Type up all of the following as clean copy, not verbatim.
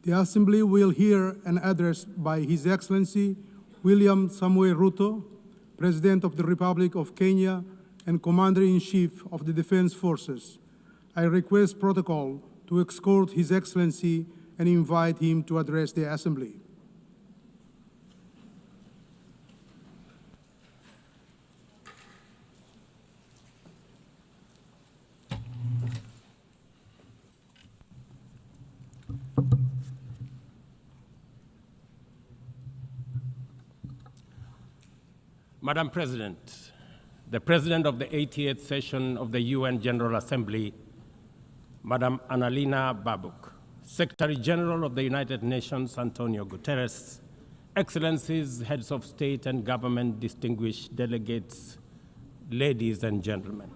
The Assembly will hear an address by His Excellency William Samuel Ruto, President of the Republic of Kenya and Commander-in-Chief of the Defense Forces. I request protocol to escort His Excellency and invite him to address the Assembly. Madam President, the President of the 88th session of the UN General Assembly, Madam Annalena Baerbock, Secretary General of the United Nations, Antonio Guterres, Excellencies, Heads of State and Government, distinguished delegates, ladies and gentlemen.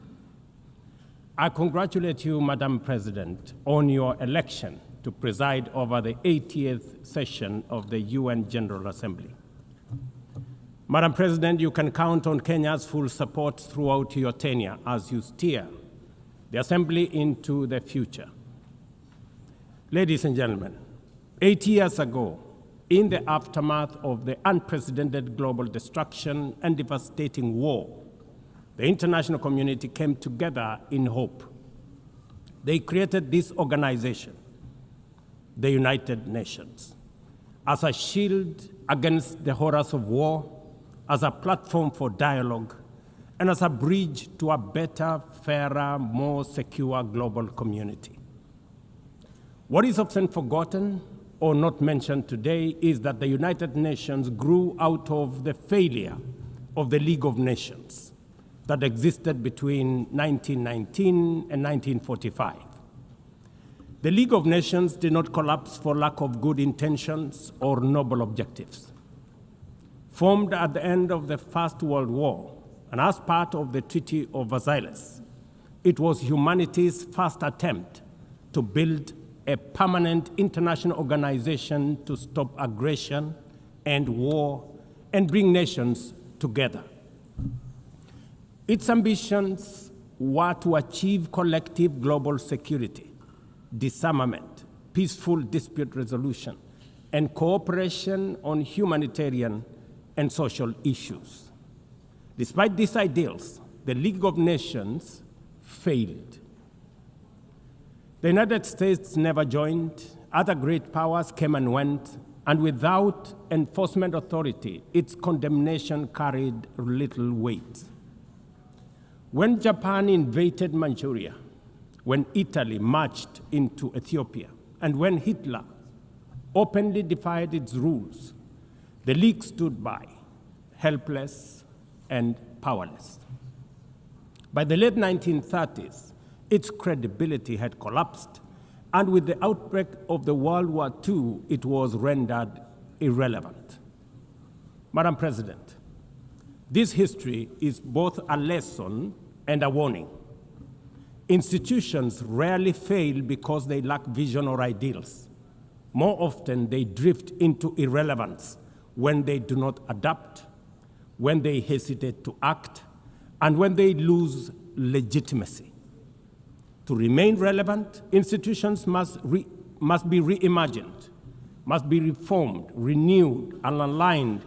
I congratulate you, Madam President, on your election to preside over the 80th session of the UN General Assembly. Madam President, you can count on Kenya's full support throughout your tenure as you steer the Assembly into the future. Ladies and gentlemen, 8 years ago, in the aftermath of the unprecedented global destruction and devastating war, the international community came together in hope. They created this organization, the United Nations, as a shield against the horrors of war, as a platform for dialogue, and as a bridge to a better, fairer, more secure global community. What is often forgotten or not mentioned today is that the United Nations grew out of the failure of the League of Nations that existed between 1919 and 1945. The League of Nations did not collapse for lack of good intentions or noble objectives. Formed at the end of the First World War and as part of the Treaty of Versailles, it was humanity's first attempt to build a permanent international organization to stop aggression and war and bring nations together. Its ambitions were to achieve collective global security, disarmament, peaceful dispute resolution, and cooperation on humanitarian and social issues. Despite these ideals, the League of Nations failed. The United States never joined, other great powers came and went, and without enforcement authority, its condemnation carried little weight. When Japan invaded Manchuria, when Italy marched into Ethiopia, and when Hitler openly defied its rules, the League stood by, helpless and powerless. By the late 1930s, its credibility had collapsed, and with the outbreak of the World War II, it was rendered irrelevant. Madam President, this history is both a lesson and a warning. Institutions rarely fail because they lack vision or ideals. More often, they drift into irrelevance when they do not adapt, when they hesitate to act, and when they lose legitimacy. To remain relevant, institutions must be reimagined, must be reformed, renewed, and aligned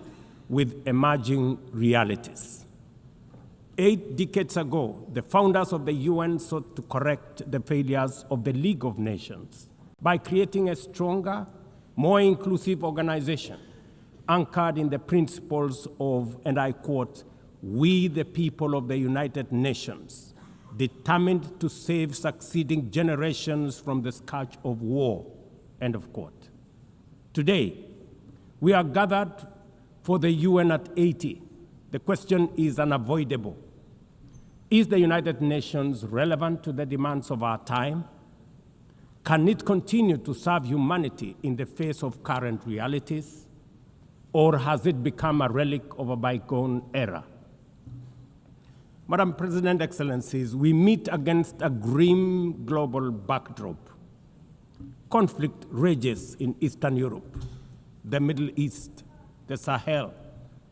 with emerging realities. 8 decades ago, the founders of the UN sought to correct the failures of the League of Nations by creating a stronger, more inclusive organization anchored in the principles of, and I quote, "We the people of the United Nations, determined to save succeeding generations from the scourge of war," end of quote. Today, we are gathered for the UN at 80. The question is unavoidable. Is the United Nations relevant to the demands of our time? Can it continue to serve humanity in the face of current realities? Or has it become a relic of a bygone era? Madam President, Excellencies, we meet against a grim global backdrop. Conflict rages in Eastern Europe, the Middle East, the Sahel,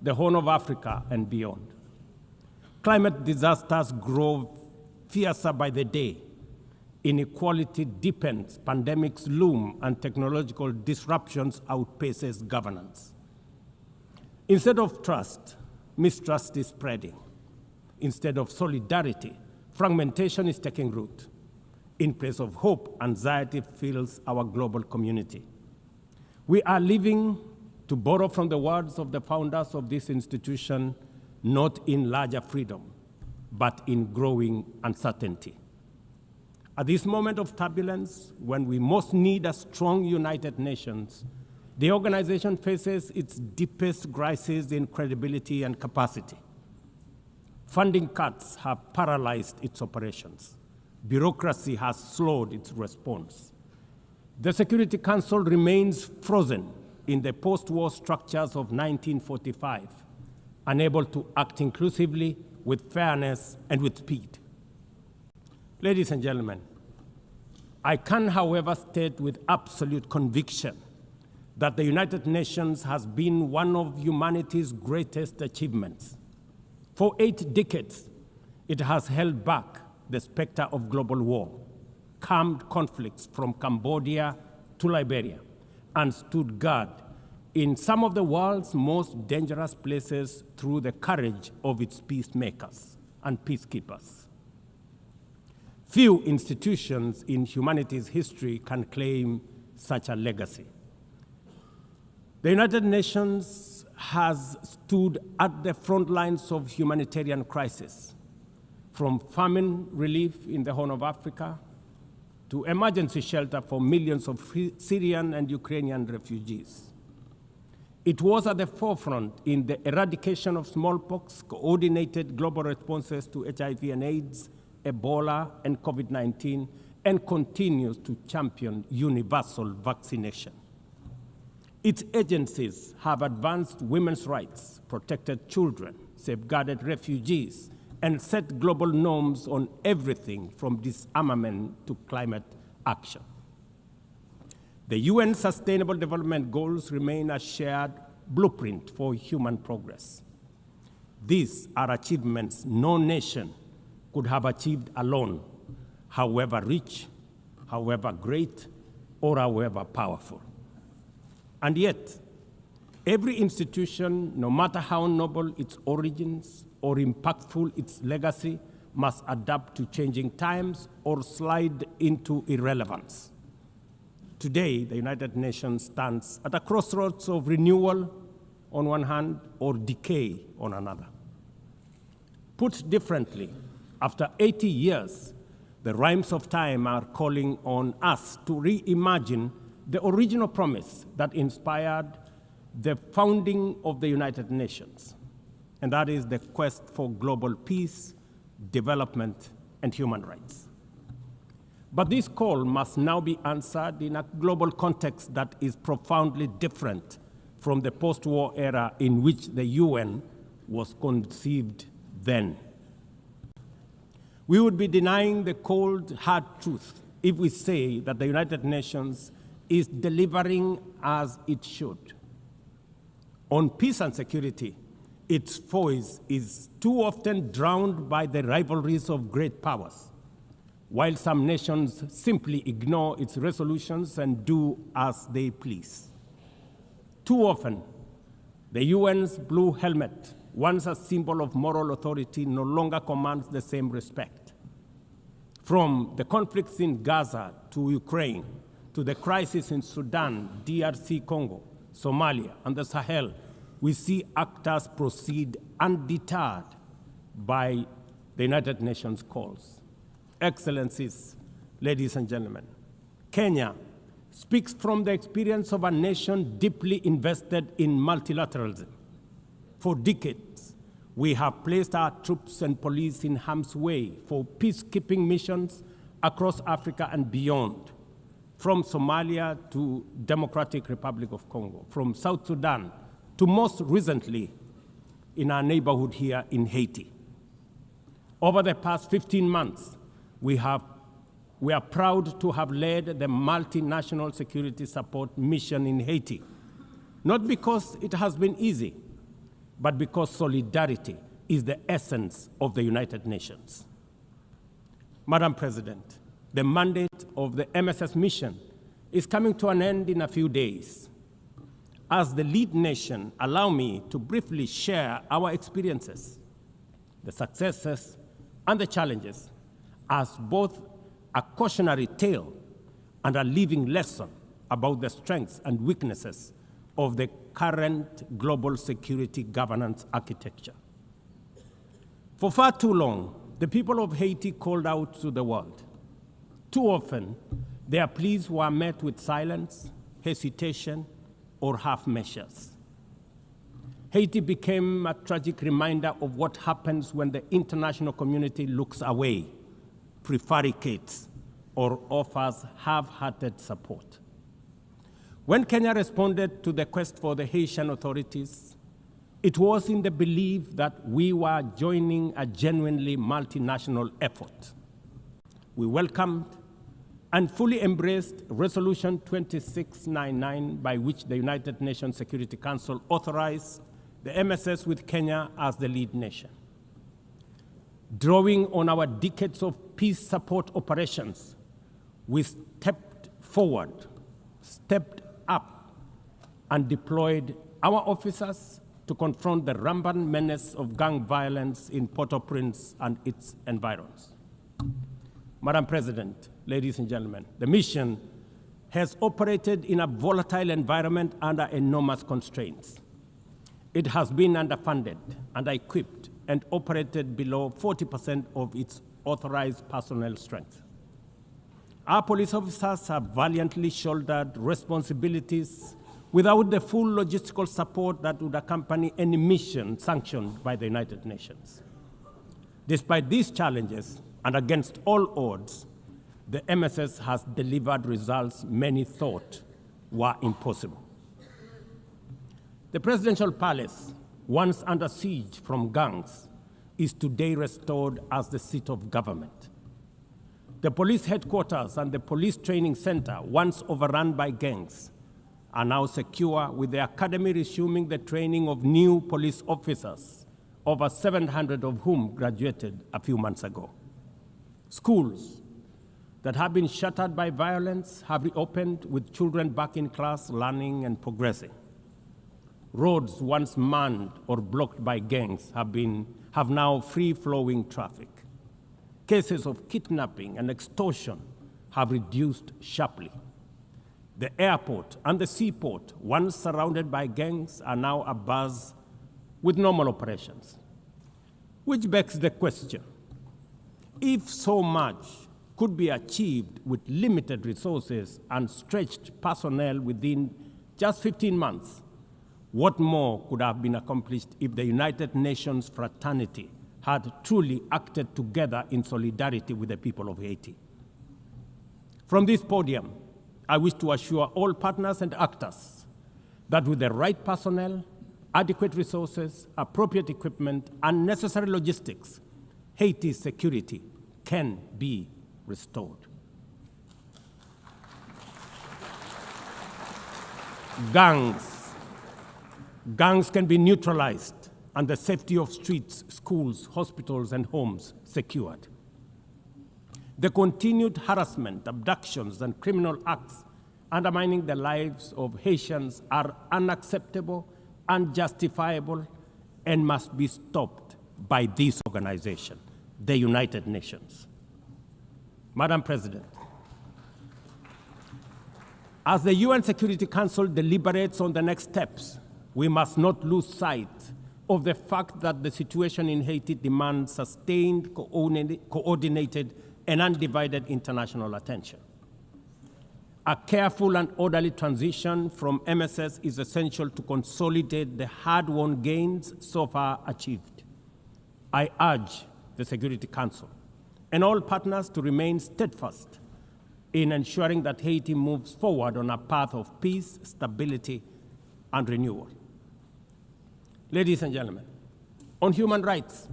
the Horn of Africa, and beyond. Climate disasters grow fiercer by the day. Inequality deepens, pandemics loom, and technological disruptions outpaces governance. Instead of trust, mistrust is spreading. Instead of solidarity, fragmentation is taking root. In place of hope, anxiety fills our global community. We are living, to borrow from the words of the founders of this institution, not in larger freedom, but in growing uncertainty. At this moment of turbulence, when we most need a strong United Nations, the organization faces its deepest crisis in credibility and capacity. Funding cuts have paralyzed its operations. Bureaucracy has slowed its response. The Security Council remains frozen in the post-war structures of 1945, unable to act inclusively, with fairness, and with speed. Ladies and gentlemen, I can, however, state with absolute conviction that the United Nations has been one of humanity's greatest achievements. For 8 decades, it has held back the specter of global war, calmed conflicts from Cambodia to Liberia, and stood guard in some of the world's most dangerous places through the courage of its peacemakers and peacekeepers. Few institutions in humanity's history can claim such a legacy. The United Nations has stood at the front lines of humanitarian crisis, from famine relief in the Horn of Africa to emergency shelter for millions of Syrian and Ukrainian refugees. It was at the forefront in the eradication of smallpox, coordinated global responses to HIV and AIDS, Ebola, and COVID-19, and continues to champion universal vaccination. Its agencies have advanced women's rights, protected children, safeguarded refugees, and set global norms on everything from disarmament to climate action. The UN Sustainable Development Goals remain a shared blueprint for human progress. These are achievements no nation could have achieved alone, however rich, however great, or however powerful. And yet, every institution, no matter how noble its origins or impactful its legacy, must adapt to changing times or slide into irrelevance. Today, the United Nations stands at a crossroads of renewal on one hand or decay on another. Put differently, after 80 years, the rhymes of time are calling on us to reimagine the original promise that inspired the founding of the United Nations, and that is the quest for global peace, development, and human rights. But this call must now be answered in a global context that is profoundly different from the post-war era in which the UN was conceived then. We would be denying the cold, hard truth if we say that the United Nations is delivering as it should. On peace and security, its voice is too often drowned by the rivalries of great powers, while some nations simply ignore its resolutions and do as they please. Too often, the UN's blue helmet, once a symbol of moral authority, no longer commands the same respect. From the conflicts in Gaza to Ukraine, to the crisis in Sudan, DRC Congo, Somalia, and the Sahel, we see actors proceed undeterred by the United Nations calls. Excellencies, ladies and gentlemen, Kenya speaks from the experience of a nation deeply invested in multilateralism. For decades, we have placed our troops and police in harm's way for peacekeeping missions across Africa and beyond, from Somalia to Democratic Republic of Congo, from South Sudan to most recently in our neighborhood here in Haiti. Over the past 15 months, we are proud to have led the multinational security support mission in Haiti, not because it has been easy, but because solidarity is the essence of the United Nations. Madam President, the mandate of the MSS mission is coming to an end in a few days. As the lead nation, allow me to briefly share our experiences, the successes and the challenges, as both a cautionary tale and a living lesson about the strengths and weaknesses of the current global security governance architecture. For far too long, the people of Haiti called out to the world. Too often, their pleas were met with silence, hesitation, or half measures. Haiti became a tragic reminder of what happens when the international community looks away, prevaricates, or offers half-hearted support. When Kenya responded to the quest for the Haitian authorities, it was in the belief that we were joining a genuinely multinational effort. We welcomed and fully embraced Resolution 2699, by which the United Nations Security Council authorized the MSS with Kenya as the lead nation. Drawing on our decades of peace support operations, we stepped forward, stepped up, and deployed our officers to confront the rampant menace of gang violence in Port-au-Prince and its environs. Madam President, ladies and gentlemen, the mission has operated in a volatile environment under enormous constraints. It has been underfunded, under-equipped, and operated below 40% of its authorized personnel strength. Our police officers have valiantly shouldered responsibilities without the full logistical support that would accompany any mission sanctioned by the United Nations. Despite these challenges, and against all odds, the MSS has delivered results many thought were impossible. The presidential palace, once under siege from gangs, is today restored as the seat of government. The police headquarters and the police training center, once overrun by gangs, are now secure, with the academy resuming the training of new police officers, over 700 of whom graduated a few months ago. Schools that have been shattered by violence have reopened, with children back in class, learning and progressing. Roads once manned or blocked by gangs have now free-flowing traffic. Cases of kidnapping and extortion have reduced sharply. The airport and the seaport, once surrounded by gangs, are now abuzz with normal operations. Which begs the question, if so much could be achieved with limited resources and stretched personnel within just 15 months, what more could have been accomplished if the United Nations fraternity had truly acted together in solidarity with the people of Haiti? From this podium, I wish to assure all partners and actors that with the right personnel, adequate resources, appropriate equipment, and necessary logistics, Haiti's security can be restored. Gangs can be neutralized and the safety of streets, schools, hospitals, and homes secured. The continued harassment, abductions, and criminal acts undermining the lives of Haitians are unacceptable, unjustifiable, and must be stopped by this organization, the United Nations. Madam President, as the UN Security Council deliberates on the next steps, we must not lose sight of the fact that the situation in Haiti demands sustained, coordinated, and undivided international attention. A careful and orderly transition from MSS is essential to consolidate the hard-won gains so far achieved. I urge the Security Council and all partners to remain steadfast in ensuring that Haiti moves forward on a path of peace, stability, and renewal. Ladies and gentlemen, on human rights,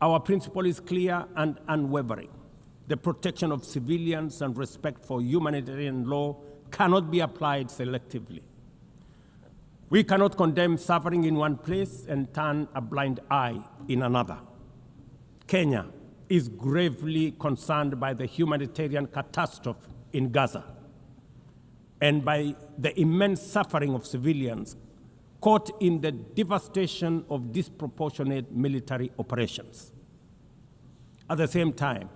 our principle is clear and unwavering. The protection of civilians and respect for humanitarian law cannot be applied selectively. We cannot condemn suffering in one place and turn a blind eye in another. Kenya, is gravely concerned by the humanitarian catastrophe in Gaza and by the immense suffering of civilians caught in the devastation of disproportionate military operations. At the same time,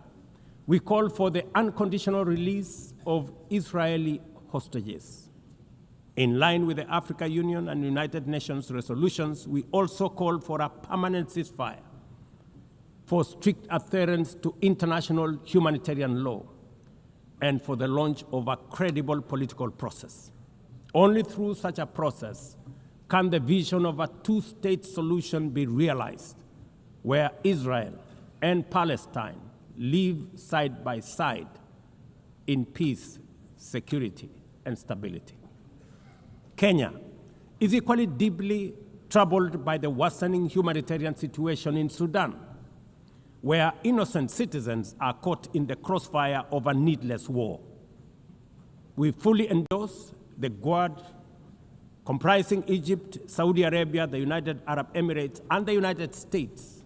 we call for the unconditional release of Israeli hostages. In line with the African Union and United Nations resolutions, we also call for a permanent ceasefire, for strict adherence to international humanitarian law, and for the launch of a credible political process. Only through such a process can the vision of a two-state solution be realized, where Israel and Palestine live side by side in peace, security, and stability. Kenya is equally deeply troubled by the worsening humanitarian situation in Sudan, where innocent citizens are caught in the crossfire of a needless war. We fully endorse the Quad, comprising Egypt, Saudi Arabia, the United Arab Emirates, and the United States,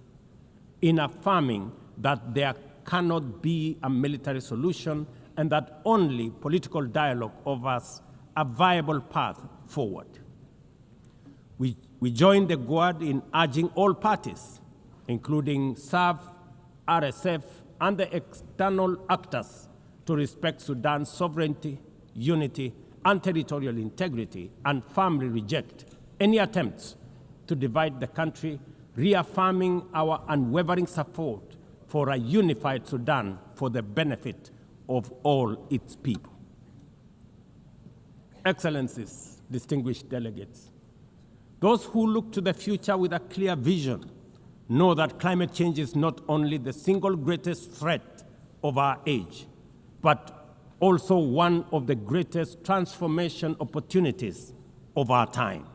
in affirming that there cannot be a military solution and that only political dialogue offers a viable path forward. We join the Quad in urging all parties, including SAF, RSF, and the external actors, to respect Sudan's sovereignty, unity, and territorial integrity, and firmly reject any attempts to divide the country, reaffirming our unwavering support for a unified Sudan for the benefit of all its people. Excellencies, distinguished delegates, those who look to the future with a clear vision know that climate change is not only the single greatest threat of our age, but also one of the greatest transformation opportunities of our time.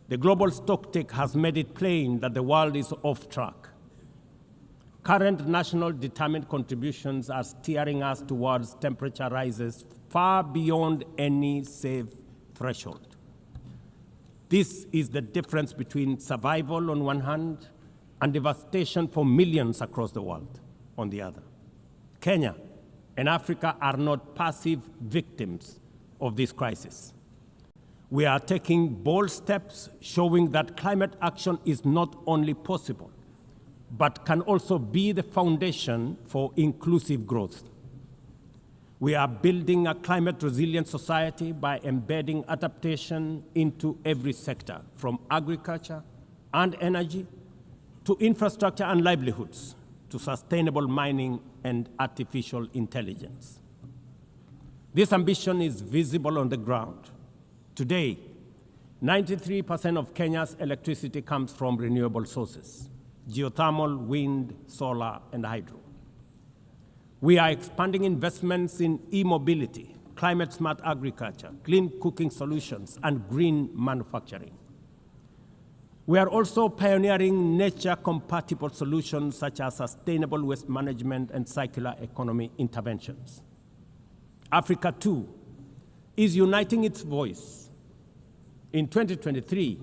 The global stocktake has made it plain that the world is off track. Current national determined contributions are steering us towards temperature rises far beyond any safe threshold. This is the difference between survival on one hand and devastation for millions across the world on the other. Kenya and Africa are not passive victims of this crisis. We are taking bold steps showing that climate action is not only possible, but can also be the foundation for inclusive growth. We are building a climate-resilient society by embedding adaptation into every sector, from agriculture and energy to infrastructure and livelihoods, to sustainable mining and artificial intelligence. This ambition is visible on the ground. Today, 93% of Kenya's electricity comes from renewable sources: geothermal, wind, solar, and hydro. We are expanding investments in e-mobility, climate-smart agriculture, clean cooking solutions, and green manufacturing. We are also pioneering nature-compatible solutions such as sustainable waste management and circular economy interventions. Africa, too, is uniting its voice. In 2023,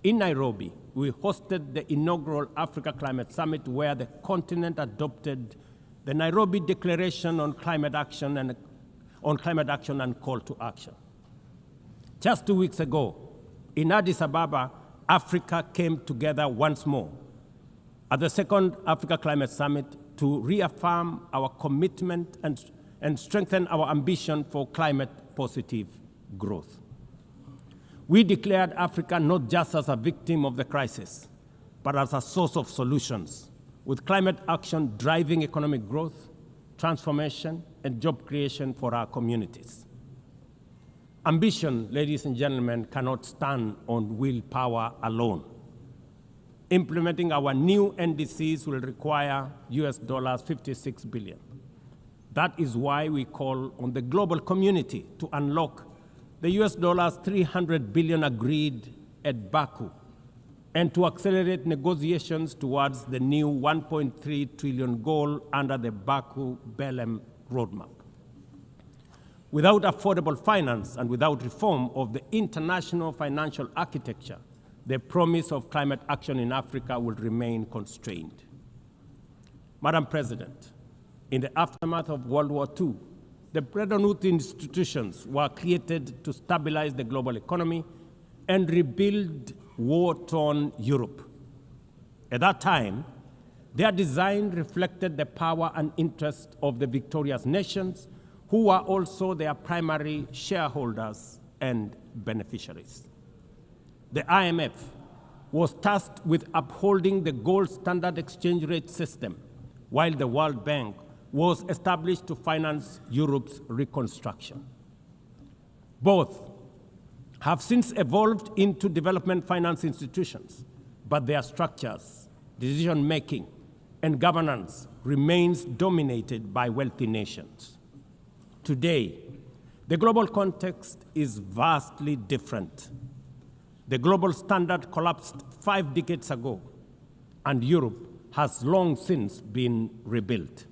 in Nairobi, we hosted the inaugural Africa Climate Summit, where the continent adopted the Nairobi Declaration on Climate Action and Call to Action. Just 2 weeks ago, in Addis Ababa, Africa came together once more at the second Africa Climate Summit to reaffirm our commitment and strengthen our ambition for climate-positive growth. We declared Africa not just as a victim of the crisis, but as a source of solutions, with climate action driving economic growth, transformation, and job creation for our communities. Ambition, ladies and gentlemen, cannot stand on willpower alone. Implementing our new NDCs will require $56 billion. That is why we call on the global community to unlock the $300 billion agreed at Baku, and to accelerate negotiations towards the new $1.3 trillion goal under the Baku-Belém roadmap. Without affordable finance and without reform of the international financial architecture, the promise of climate action in Africa will remain constrained. Madam President, in the aftermath of World War II, the Bretton Woods institutions were created to stabilize the global economy and rebuild war-torn Europe. At that time, their design reflected the power and interest of the victorious nations, who were also their primary shareholders and beneficiaries. The IMF was tasked with upholding the gold standard exchange rate system, while the World Bank was established to finance Europe's reconstruction. Both have since evolved into development finance institutions, but their structures, decision-making, and governance remains dominated by wealthy nations. Today, the global context is vastly different. The global standard collapsed 5 decades ago, and Europe has long since been rebuilt.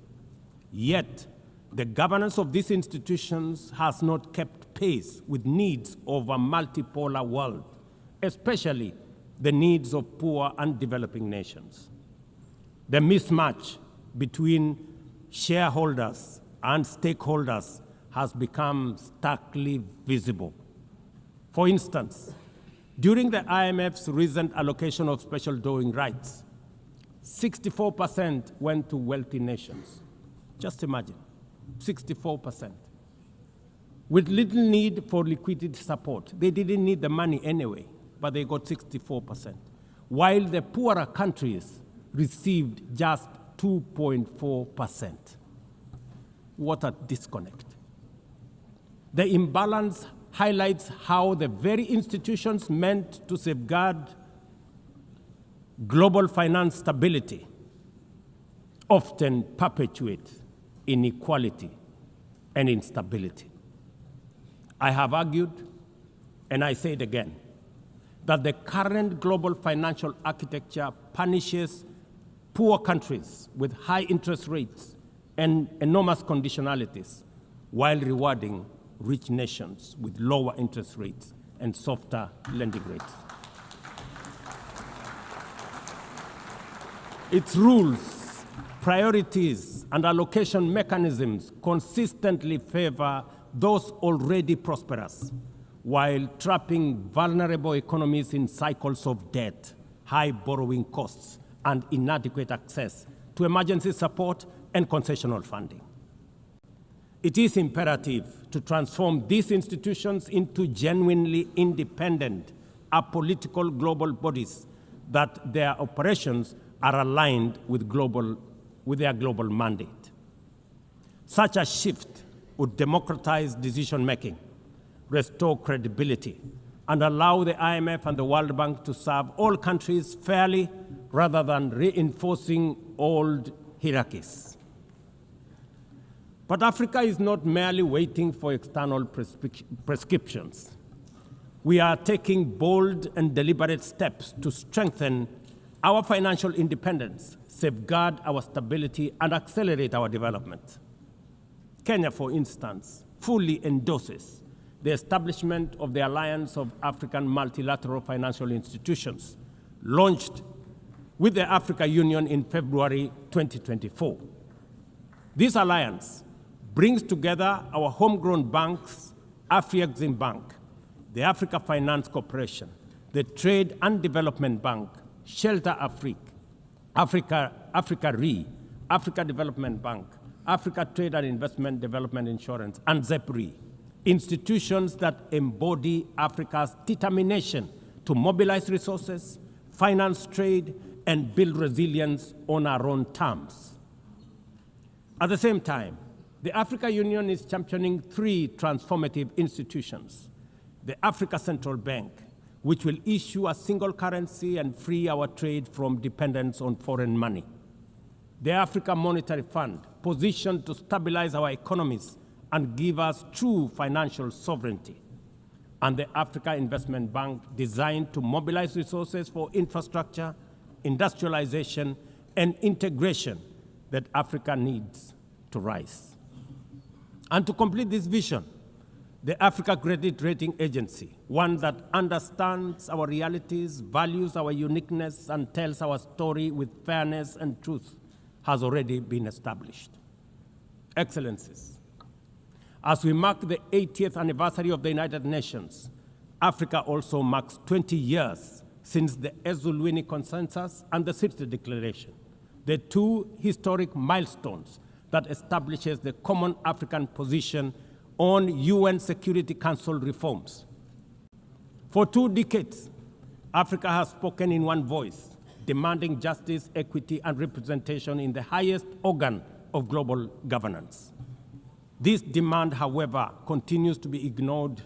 Yet, the governance of these institutions has not kept pace with needs of a multipolar world, especially the needs of poor and developing nations. The mismatch between shareholders and stakeholders has become starkly visible. For instance, during the IMF's recent allocation of special drawing rights, 64% went to wealthy nations. Just imagine, 64%. With little need for liquidity support. They didn't need the money anyway, but they got 64%. While the poorer countries received just 2.4%. What a disconnect. The imbalance highlights how the very institutions meant to safeguard global finance stability often perpetuate inequality and instability. I have argued, and I say it again, that the current global financial architecture punishes poor countries with high interest rates and enormous conditionalities, while rewarding rich nations with lower interest rates and softer lending rates. Its rules, priorities, and allocation mechanisms consistently favor those already prosperous, while trapping vulnerable economies in cycles of debt, high borrowing costs, and inadequate access to emergency support and concessional funding. It is imperative to transform these institutions into genuinely independent, apolitical global bodies that their operations are aligned with their global mandate. Such a shift would democratize decision-making, restore credibility, and allow the IMF and the World Bank to serve all countries fairly rather than reinforcing old hierarchies. But Africa is not merely waiting for external prescriptions. We are taking bold and deliberate steps to strengthen our financial independence, safeguard our stability, and accelerate our development. Kenya, for instance, fully endorses the establishment of the Alliance of African Multilateral Financial Institutions, launched with the Africa Union in February 2024. This alliance brings together our homegrown banks, Afrexim Bank, the Africa Finance Corporation, the Trade and Development Bank, Shelter Africa Re, Africa Development Bank, Africa Trade and Investment Development Insurance, and ZEPRI, institutions that embody Africa's determination to mobilize resources, finance trade, and build resilience on our own terms. At the same time, the Africa Union is championing 3 transformative institutions: the Africa Central Bank, which will issue a single currency and free our trade from dependence on foreign money; the Africa Monetary Fund, positioned to stabilize our economies and give us true financial sovereignty; and the Africa Investment Bank, designed to mobilize resources for infrastructure, industrialization, and integration that Africa needs to rise. And to complete this vision, the Africa Credit Rating Agency, one that understands our realities, values our uniqueness, and tells our story with fairness and truth, has already been established. Excellencies, as we mark the 80th anniversary of the United Nations, Africa also marks 20 years since the Ezulwini Consensus and the Sirte Declaration, the two historic milestones that establishes the common African position on UN Security Council reforms. For 2 decades, Africa has spoken in one voice, demanding justice, equity, and representation in the highest organ of global governance. This demand, however, continues to be ignored,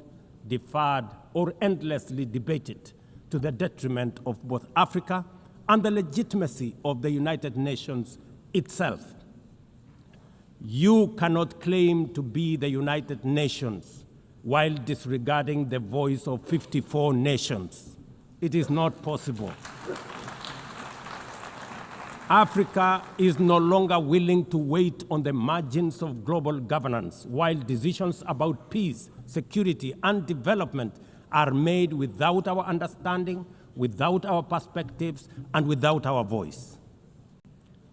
deferred, or endlessly debated to the detriment of both Africa and the legitimacy of the United Nations itself. You cannot claim to be the United Nations while disregarding the voice of 54 nations. It is not possible. Africa is no longer willing to wait on the margins of global governance while decisions about peace, security, and development are made without our understanding, without our perspectives, and without our voice.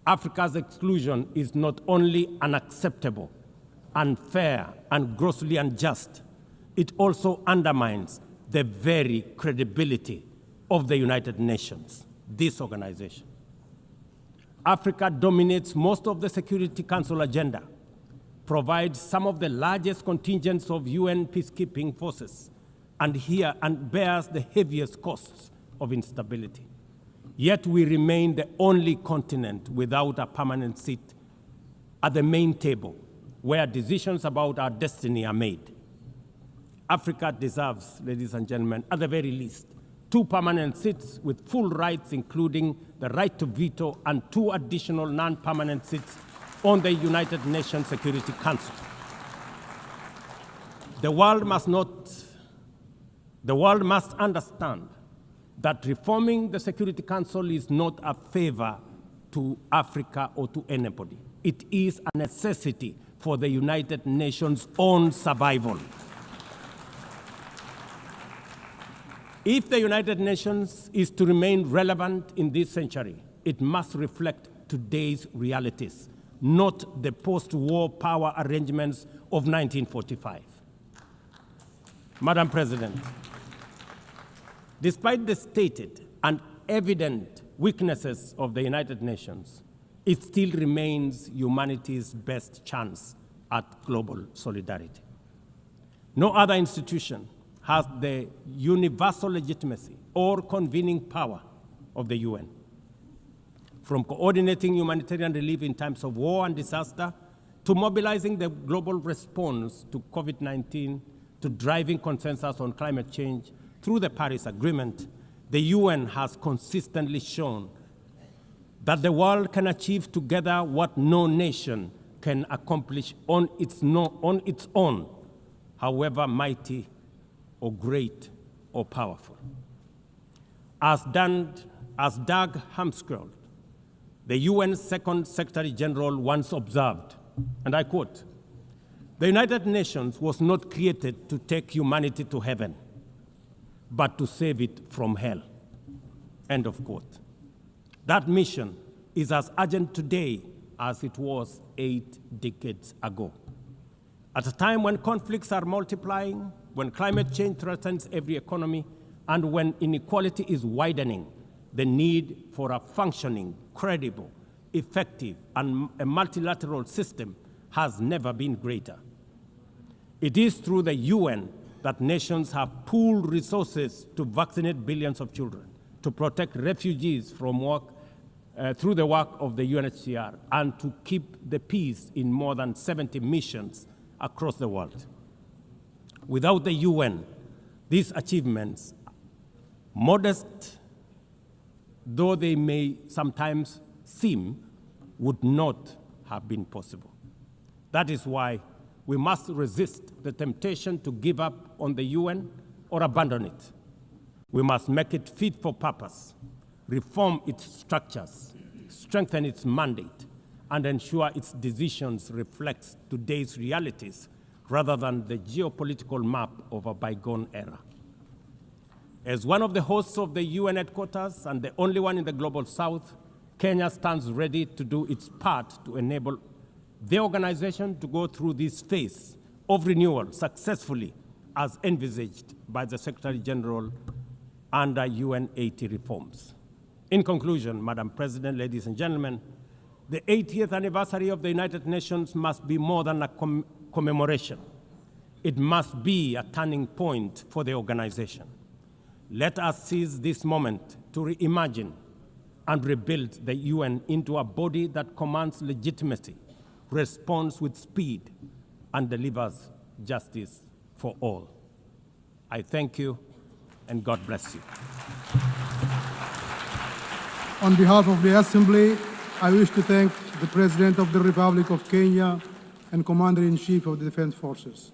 Africa's exclusion is not only unacceptable, unfair, and grossly unjust, it also undermines the very credibility of the United Nations, this organization. Africa dominates most of the Security Council agenda, provides some of the largest contingents of UN peacekeeping forces, and bears the heaviest costs of instability. Yet we remain the only continent without a permanent seat at the main table where decisions about our destiny are made. Africa deserves, ladies and gentlemen, at the very least, 2 permanent seats with full rights, including the right to veto, and 2 additional non-permanent seats on the United Nations Security Council. The world must understand that reforming the Security Council is not a favor to Africa or to anybody. It is a necessity for the United Nations' own survival. If the United Nations is to remain relevant in this century, it must reflect today's realities, not the post-war power arrangements of 1945. Madam President, despite the stated and evident weaknesses of the United Nations, it still remains humanity's best chance at global solidarity. No other institution has the universal legitimacy or convening power of the UN. From coordinating humanitarian relief in times of war and disaster, to mobilizing the global response to COVID-19, to driving consensus on climate change through the Paris Agreement, the UN has consistently shown that the world can achieve together what no nation can accomplish on its own, however mighty or great or powerful. As Doug Hammarskjöld, the UN's Second Secretary General, once observed, and I quote, "The United Nations was not created to take humanity to heaven, but to save it from hell." End of quote. That mission is as urgent today as it was 8 decades ago. At a time when conflicts are multiplying, when climate change threatens every economy, and when inequality is widening, the need for a functioning, credible, effective, and a multilateral system has never been greater. It is through the UN that nations have pooled resources to vaccinate billions of children, to protect refugees from through the work of the UNHCR, and to keep the peace in more than 70 missions across the world. Without the UN, these achievements, modest though they may sometimes seem, would not have been possible. That is why we must resist the temptation to give up on the UN or abandon it. We must make it fit for purpose, reform its structures, strengthen its mandate, and ensure its decisions reflect today's realities rather than the geopolitical map of a bygone era. As one of the hosts of the UN headquarters and the only one in the Global South, Kenya stands ready to do its part to enable the organization to go through this phase of renewal successfully as envisaged by the Secretary General under UN 80 reforms. In conclusion, Madam President, ladies and gentlemen, the 80th anniversary of the United Nations must be more than a commemoration. It must be a turning point for the organization. Let us seize this moment to reimagine and rebuild the UN into a body that commands legitimacy, responds with speed, and delivers justice for all. I thank you, and God bless you. On behalf of the Assembly, I wish to thank the President of the Republic of Kenya and Commander-in-Chief of the Defense Forces.